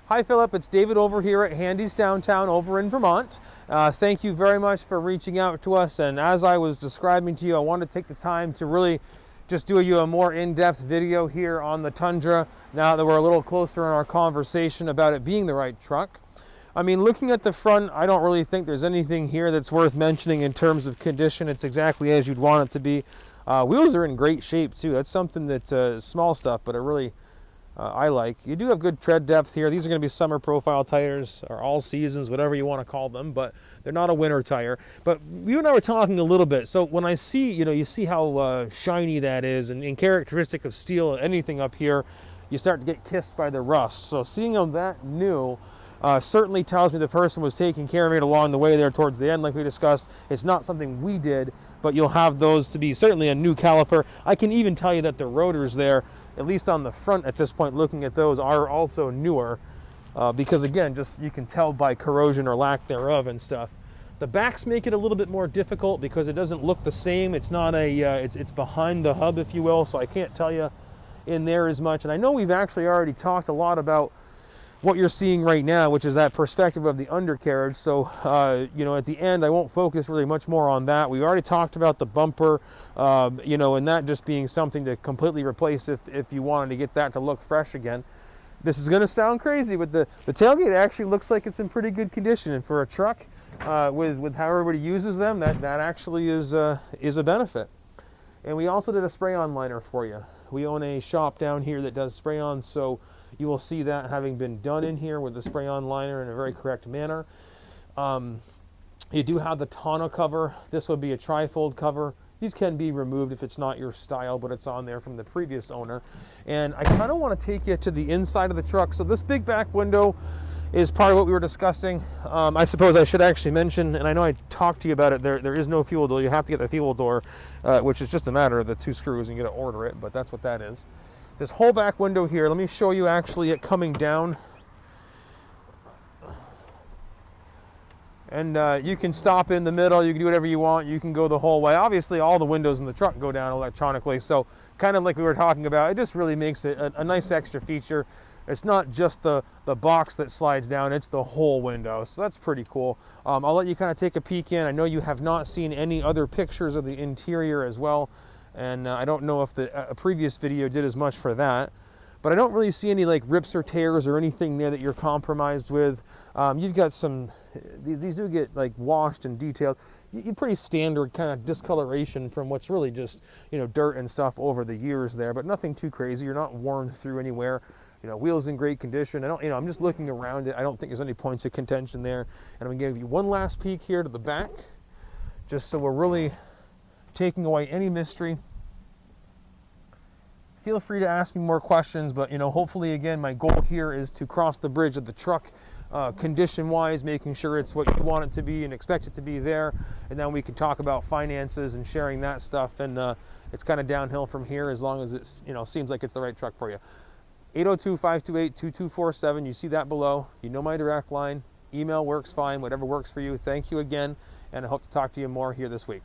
Hi Philip, it's David over here at Handy's Downtown over in Vermont. Thank you very much for reaching out to us, and as I was describing to you, I wanted to take the time to really just do you a more in-depth video here on the Tundra now that we're a little closer in our conversation about it being the right truck. I mean, looking at the front, I don't really think there's anything here that's worth mentioning in terms of condition. It's exactly as you'd want it to be. Wheels are in great shape too. That's something that's small stuff, but it really I like. You do have good tread depth here. These are going to be summer profile tires, or all seasons, whatever you want to call them, but they're not a winter tire. But you and I were talking a little bit. So when I see, you see how shiny that is, and characteristic of steel, anything up here, you start to get kissed by the rust. So seeing them that new certainly tells me the person was taking care of it along the way there towards the end, like we discussed. It's not something we did, but you'll have those to be certainly a new caliper. I can even tell you that the rotors there, at least on the front at this point, looking at those, are also newer because again, just you can tell by corrosion or lack thereof and stuff. The backs make it a little bit more difficult because it doesn't look the same. It's not a it's behind the hub, if you will, so I can't tell you in there as much. And I know we've actually already talked a lot about what you're seeing right now, which is that perspective of the undercarriage. So at the end I won't focus really much more on that. We already talked about the bumper, and that just being something to completely replace if you wanted to get that to look fresh again. This is going to sound crazy, but the tailgate actually looks like it's in pretty good condition, and for a truck with how everybody uses them, that actually is a benefit. And we also did a spray-on liner for you. We own a shop down here that does spray-on, so you will see that having been done in here with the spray-on liner in a very correct manner. You do have the tonneau cover. This would be a tri-fold cover. These can be removed if it's not your style, but it's on there from the previous owner. And I kind of want to take you to the inside of the truck. So this big back window is part of what we were discussing. I suppose I should actually mention, and I know I talked to you about it, there is no fuel door. You have to get the fuel door, which is just a matter of the 2 screws, and you got to order it, but that's what that is. This whole back window here, let me show you actually it coming down. And you can stop in the middle, you can do whatever you want, you can go the whole way. Obviously all the windows in the truck go down electronically, so kind of like we were talking about, it just really makes it a nice extra feature. It's not just the box that slides down, it's the whole window, so that's pretty cool. I'll let you kind of take a peek in. I know you have not seen any other pictures of the interior as well, and I don't know if the previous video did as much for that. But I don't really see any like rips or tears or anything there that you're compromised with. You've got some, these do get like washed and detailed. You pretty standard kind of discoloration from what's really just, dirt and stuff over the years there, but nothing too crazy. You're not worn through anywhere. Wheels in great condition. I'm just looking around it. I don't think there's any points of contention there. And I'm going to give you one last peek here to the back, just so we're really taking away any mystery. Feel free to ask me more questions, but hopefully again my goal here is to cross the bridge of the truck condition wise, making sure it's what you want it to be and expect it to be there, and then we can talk about finances and sharing that stuff, and it's kind of downhill from here as long as it seems like it's the right truck for you. 802-528-2247, you see that below. You know my direct line. Email works fine, whatever works for you. Thank you again, and I hope to talk to you more here this week.